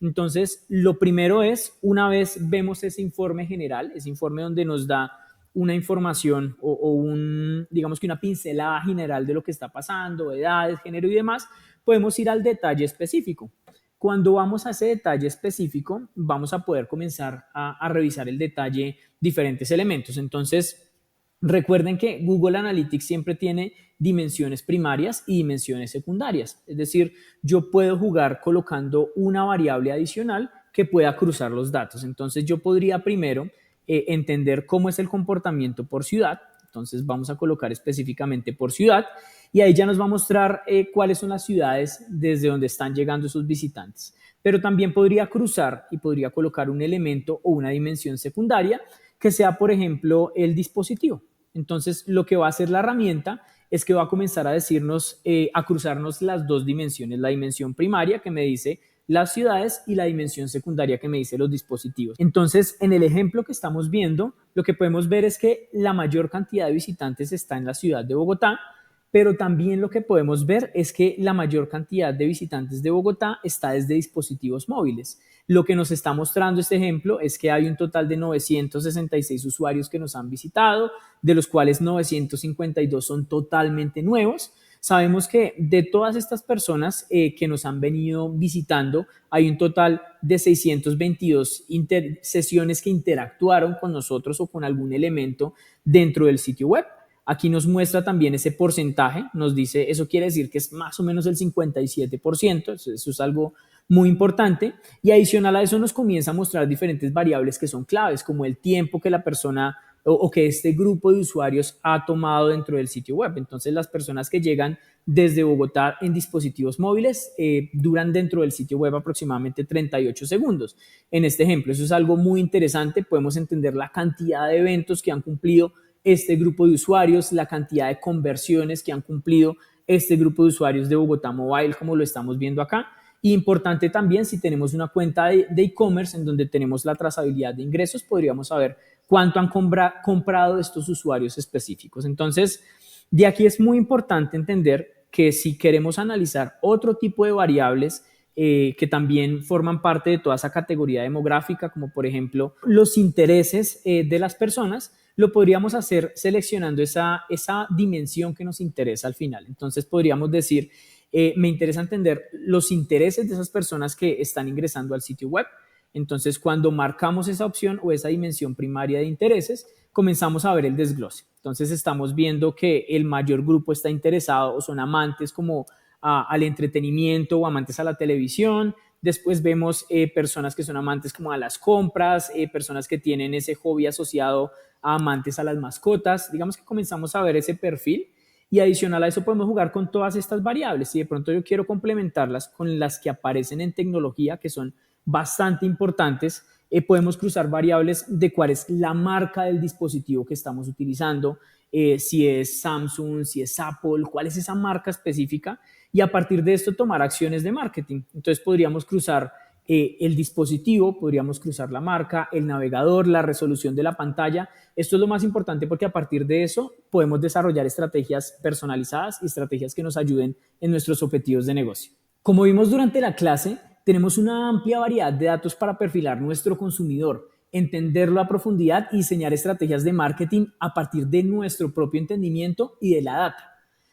Entonces, lo primero es, una vez vemos ese informe general, ese informe donde nos da una información digamos que una pincelada general de lo que está pasando, edades, género y demás, podemos ir al detalle específico. Cuando vamos a ese detalle específico, vamos a poder comenzar a revisar el detalle, diferentes elementos. Entonces, recuerden que Google Analytics siempre tiene dimensiones primarias y dimensiones secundarias. Es decir, yo puedo jugar colocando una variable adicional que pueda cruzar los datos. Entonces, yo podría primero entender cómo es el comportamiento por ciudad. Entonces, vamos a colocar específicamente por ciudad y ahí ya nos va a mostrar cuáles son las ciudades desde donde están llegando esos visitantes. Pero también podría cruzar y podría colocar un elemento o una dimensión secundaria que sea, por ejemplo, el dispositivo. Entonces, lo que va a hacer la herramienta es que va a comenzar a decirnos, a cruzarnos las dos dimensiones, la dimensión primaria que me dice las ciudades y la dimensión secundaria que me dice los dispositivos. Entonces, en el ejemplo que estamos viendo, lo que podemos ver es que la mayor cantidad de visitantes está en la ciudad de Bogotá, pero también lo que podemos ver es que la mayor cantidad de visitantes de Bogotá está desde dispositivos móviles. Lo que nos está mostrando este ejemplo es que hay un total de 966 usuarios que nos han visitado, de los cuales 952 son totalmente nuevos. Sabemos que de todas estas personas que nos han venido visitando, hay un total de 622 sesiones que interactuaron con nosotros o con algún elemento dentro del sitio web. Aquí nos muestra también ese porcentaje, nos dice, eso quiere decir que es más o menos el 57%, eso es algo muy importante, y adicional a eso nos comienza a mostrar diferentes variables que son claves, como el tiempo que la persona o que este grupo de usuarios ha tomado dentro del sitio web. Entonces, las personas que llegan desde Bogotá en dispositivos móviles duran dentro del sitio web aproximadamente 38 segundos. En este ejemplo, eso es algo muy interesante, podemos entender la cantidad de eventos que han cumplido este grupo de usuarios, la cantidad de conversiones que han cumplido este grupo de usuarios de Bogotá Mobile, como lo estamos viendo acá. Y importante también, si tenemos una cuenta de e-commerce en donde tenemos la trazabilidad de ingresos, podríamos saber cuánto han comprado estos usuarios específicos. Entonces, de aquí es muy importante entender que si queremos analizar otro tipo de variables que también forman parte de toda esa categoría demográfica, como por ejemplo los intereses de las personas, lo podríamos hacer seleccionando esa dimensión que nos interesa al final. Entonces podríamos decir, me interesa entender los intereses de esas personas que están ingresando al sitio web. Entonces, cuando marcamos esa opción o esa dimensión primaria de intereses, comenzamos a ver el desglose. Entonces, estamos viendo que el mayor grupo está interesado o son amantes como al entretenimiento o amantes a la televisión. Después vemos personas que son amantes como a las compras, personas que tienen ese hobby asociado a amantes a las mascotas. Digamos que comenzamos a ver ese perfil y adicional a eso podemos jugar con todas estas variables. Si de pronto yo quiero complementarlas con las que aparecen en tecnología, que son bastante importantes, podemos cruzar variables de cuál es la marca del dispositivo que estamos utilizando, si es Samsung, si es Apple, cuál es esa marca específica y a partir de esto tomar acciones de marketing. Entonces podríamos cruzar el dispositivo, podríamos cruzar la marca, el navegador, la resolución de la pantalla. Esto es lo más importante porque a partir de eso podemos desarrollar estrategias personalizadas y estrategias que nos ayuden en nuestros objetivos de negocio. Como vimos durante la clase, tenemos una amplia variedad de datos para perfilar nuestro consumidor, entenderlo a profundidad y diseñar estrategias de marketing a partir de nuestro propio entendimiento y de la data.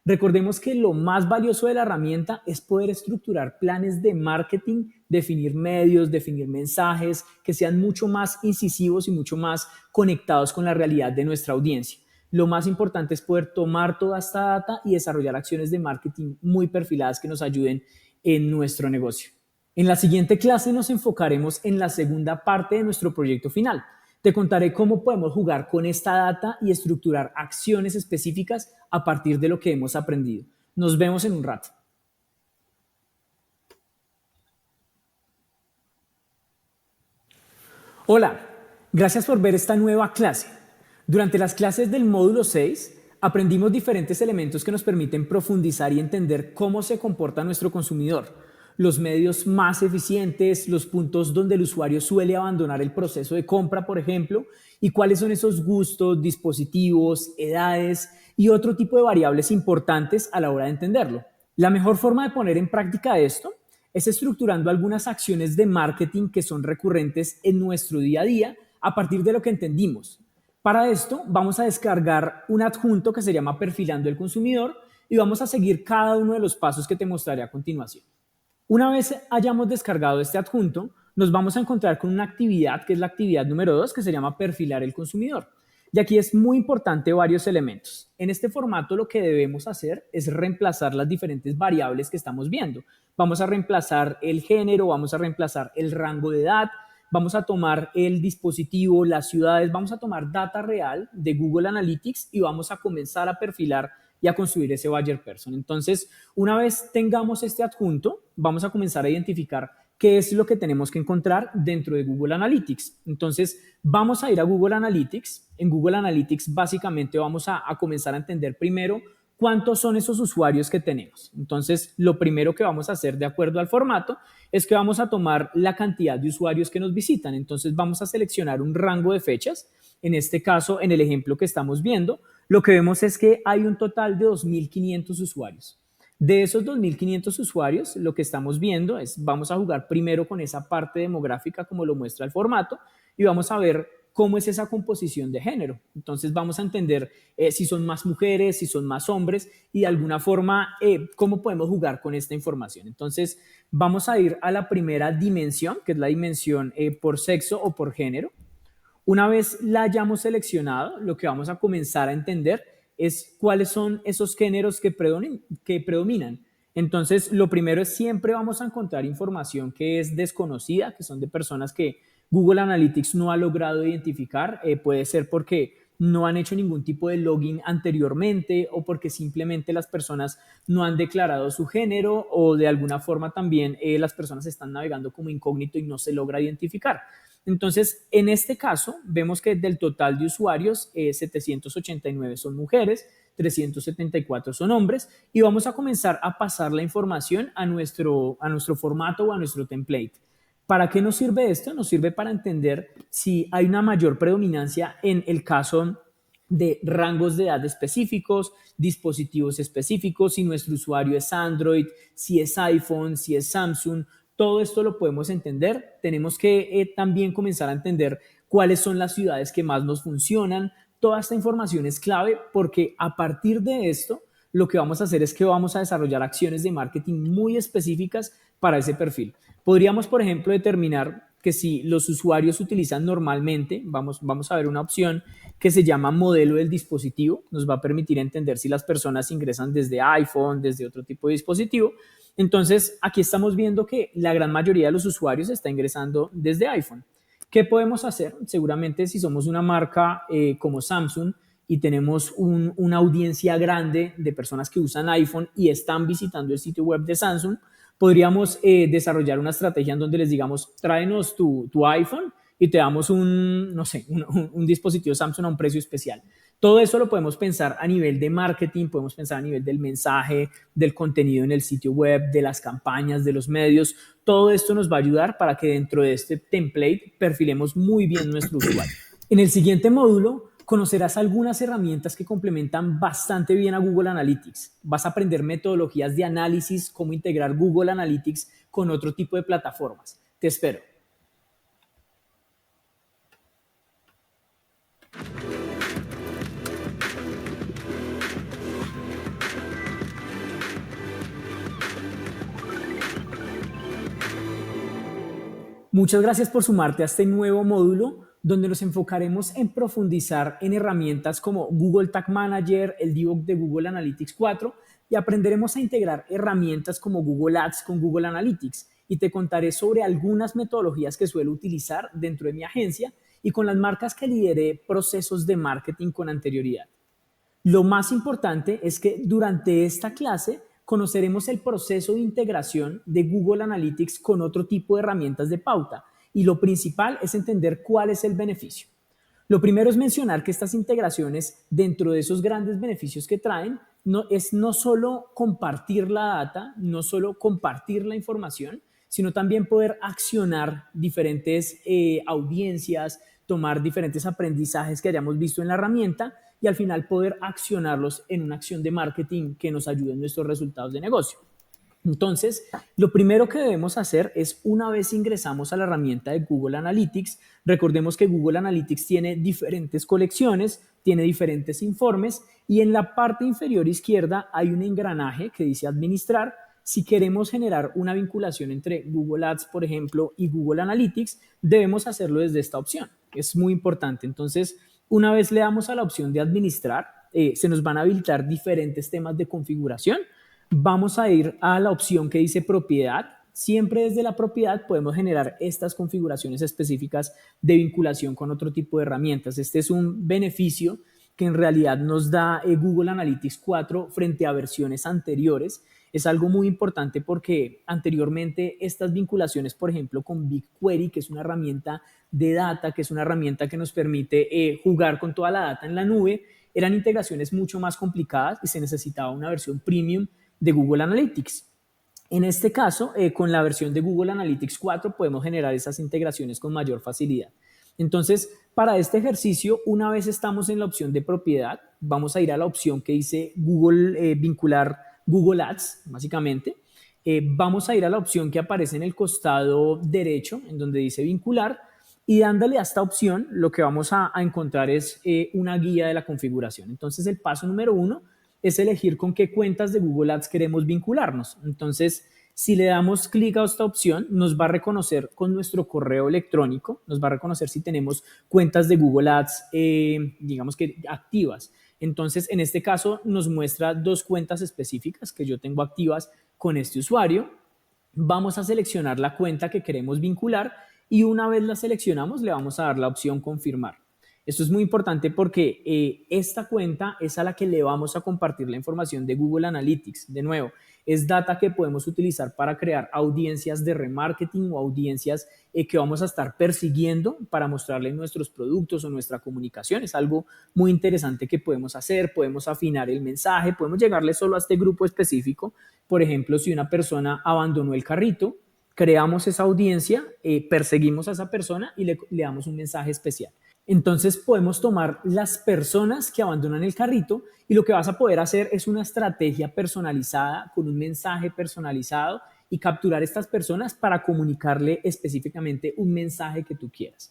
Recordemos que lo más valioso de la herramienta es poder estructurar planes de marketing, definir medios, definir mensajes que sean mucho más incisivos y mucho más conectados con la realidad de nuestra audiencia. Lo más importante es poder tomar toda esta data y desarrollar acciones de marketing muy perfiladas que nos ayuden en nuestro negocio. En la siguiente clase nos enfocaremos en la segunda parte de nuestro proyecto final. Te contaré cómo podemos jugar con esta data y estructurar acciones específicas a partir de lo que hemos aprendido. Nos vemos en un rato. Hola, gracias por ver esta nueva clase. Durante las clases del módulo 6 aprendimos diferentes elementos que nos permiten profundizar y entender cómo se comporta nuestro consumidor, los medios más eficientes, los puntos donde el usuario suele abandonar el proceso de compra, por ejemplo, y cuáles son esos gustos, dispositivos, edades y otro tipo de variables importantes a la hora de entenderlo. La mejor forma de poner en práctica esto es estructurando algunas acciones de marketing que son recurrentes en nuestro día a día a partir de lo que entendimos. Para esto vamos a descargar un adjunto que se llama Perfilando el Consumidor y vamos a seguir cada uno de los pasos que te mostraré a continuación. Una vez hayamos descargado este adjunto, nos vamos a encontrar con una actividad que es la actividad número 2, que se llama Perfilar el Consumidor. Y aquí es muy importante varios elementos. En este formato lo que debemos hacer es reemplazar las diferentes variables que estamos viendo. Vamos a reemplazar el género, vamos a reemplazar el rango de edad, vamos a tomar el dispositivo, las ciudades, vamos a tomar data real de Google Analytics y vamos a comenzar a perfilar y a construir ese buyer person. Entonces, una vez tengamos este adjunto, vamos a comenzar a identificar qué es lo que tenemos que encontrar dentro de Google Analytics. Entonces, vamos a ir a Google Analytics. En Google Analytics, básicamente, vamos a comenzar a entender primero cuántos son esos usuarios que tenemos. Entonces, lo primero que vamos a hacer de acuerdo al formato es que vamos a tomar la cantidad de usuarios que nos visitan. Entonces, vamos a seleccionar un rango de fechas. En este caso, en el ejemplo que estamos viendo, lo que vemos es que hay un total de 2.500 usuarios. De esos 2.500 usuarios, lo que estamos viendo es, vamos a jugar primero con esa parte demográfica como lo muestra el formato y vamos a ver cómo es esa composición de género. Entonces vamos a entender si son más mujeres, si son más hombres y de alguna forma cómo podemos jugar con esta información. Entonces vamos a ir a la primera dimensión, que es la dimensión por sexo o por género. Una vez la hayamos seleccionado, lo que vamos a comenzar a entender es cuáles son esos géneros que predominan. Entonces, lo primero es siempre vamos a encontrar información que es desconocida, que son de personas que Google Analytics no ha logrado identificar. Puede ser porque no han hecho ningún tipo de login anteriormente o porque simplemente las personas no han declarado su género o de alguna forma también las personas están navegando como incógnito y no se logra identificar. Entonces, en este caso, vemos que del total de usuarios, 789 son mujeres, 374 son hombres, y vamos a comenzar a pasar la información a nuestro formato o a nuestro template. ¿Para qué nos sirve esto? Nos sirve para entender si hay una mayor predominancia en el caso de rangos de edad específicos, dispositivos específicos, si nuestro usuario es Android, si es iPhone, si es Samsung. Todo esto lo podemos entender. Tenemos que también comenzar a entender cuáles son las ciudades que más nos funcionan. Toda esta información es clave porque a partir de esto, lo que vamos a hacer es que vamos a desarrollar acciones de marketing muy específicas para ese perfil. Podríamos, por ejemplo, determinar que si los usuarios utilizan normalmente, vamos a ver una opción que se llama modelo del dispositivo. Nos va a permitir entender si las personas ingresan desde iPhone, desde otro tipo de dispositivo. Entonces, aquí estamos viendo que la gran mayoría de los usuarios está ingresando desde iPhone. ¿Qué podemos hacer? Seguramente si somos una marca como Samsung y tenemos una audiencia grande de personas que usan iPhone y están visitando el sitio web de Samsung, podríamos desarrollar una estrategia en donde les digamos, tráenos tu iPhone y te damos no sé, un dispositivo Samsung a un precio especial. Todo eso lo podemos pensar a nivel de marketing, podemos pensar a nivel del mensaje, del contenido en el sitio web, de las campañas, de los medios. Todo esto nos va a ayudar para que dentro de este template perfilemos muy bien nuestro usuario. En el siguiente módulo conocerás algunas herramientas que complementan bastante bien a Google Analytics. Vas a aprender metodologías de análisis, cómo integrar Google Analytics con otro tipo de plataformas. Te espero. Muchas gracias por sumarte a este nuevo módulo donde nos enfocaremos en profundizar en herramientas como Google Tag Manager, el debug de Google Analytics 4 y aprenderemos a integrar herramientas como Google Ads con Google Analytics y te contaré sobre algunas metodologías que suelo utilizar dentro de mi agencia y con las marcas que lideré procesos de marketing con anterioridad. Lo más importante es que durante esta clase conoceremos el proceso de integración de Google Analytics con otro tipo de herramientas de pauta y lo principal es entender cuál es el beneficio. Lo primero es mencionar que estas integraciones, dentro de esos grandes beneficios que traen, no solo compartir la data, no solo compartir la información, sino también poder accionar diferentes audiencias, tomar diferentes aprendizajes que hayamos visto en la herramienta y al final poder accionarlos en una acción de marketing que nos ayude en nuestros resultados de negocio. Entonces, lo primero que debemos hacer es, una vez ingresamos a la herramienta de Google Analytics, recordemos que Google Analytics tiene diferentes colecciones, tiene diferentes informes y en la parte inferior izquierda hay un engranaje que dice administrar. Si queremos generar una vinculación entre Google Ads, por ejemplo, y Google Analytics, debemos hacerlo desde esta opción. Es muy importante. Entonces, una vez le damos a la opción de administrar, se nos van a habilitar diferentes temas de configuración. Vamos a ir a la opción que dice propiedad. Siempre desde la propiedad podemos generar estas configuraciones específicas de vinculación con otro tipo de herramientas. Este es un beneficio que en realidad nos da Google Analytics 4 frente a versiones anteriores. Es algo muy importante porque anteriormente estas vinculaciones, por ejemplo, con BigQuery, que es una herramienta de data, que es una herramienta que nos permite jugar con toda la data en la nube, eran integraciones mucho más complicadas y se necesitaba una versión premium de Google Analytics. En este caso, con la versión de Google Analytics 4 podemos generar esas integraciones con mayor facilidad. Entonces, para este ejercicio, una vez estamos en la opción de propiedad, vamos a ir a la opción que dice Google, vincular Google Ads, básicamente. Vamos a ir a la opción que aparece en el costado derecho, en donde dice vincular, y dándole a esta opción, lo que vamos a encontrar es una guía de la configuración. Entonces, el paso número 1 es elegir con qué cuentas de Google Ads queremos vincularnos. Entonces, si le damos clic a esta opción, nos va a reconocer con nuestro correo electrónico, nos va a reconocer si tenemos cuentas de Google Ads, digamos que activas. Entonces, en este caso, nos muestra dos cuentas específicas que yo tengo activas con este usuario. Vamos a seleccionar la cuenta que queremos vincular y una vez la seleccionamos, le vamos a dar la opción confirmar. Esto es muy importante porque esta cuenta es a la que le vamos a compartir la información de Google Analytics. De nuevo, es data que podemos utilizar para crear audiencias de remarketing o audiencias que vamos a estar persiguiendo para mostrarle nuestros productos o nuestra comunicación. Es algo muy interesante que podemos hacer, podemos afinar el mensaje, podemos llegarle solo a este grupo específico. Por ejemplo, si una persona abandonó el carrito, creamos esa audiencia, perseguimos a esa persona y le damos un mensaje especial. Entonces podemos tomar las personas que abandonan el carrito y lo que vas a poder hacer es una estrategia personalizada con un mensaje personalizado y capturar estas personas para comunicarle específicamente un mensaje que tú quieras.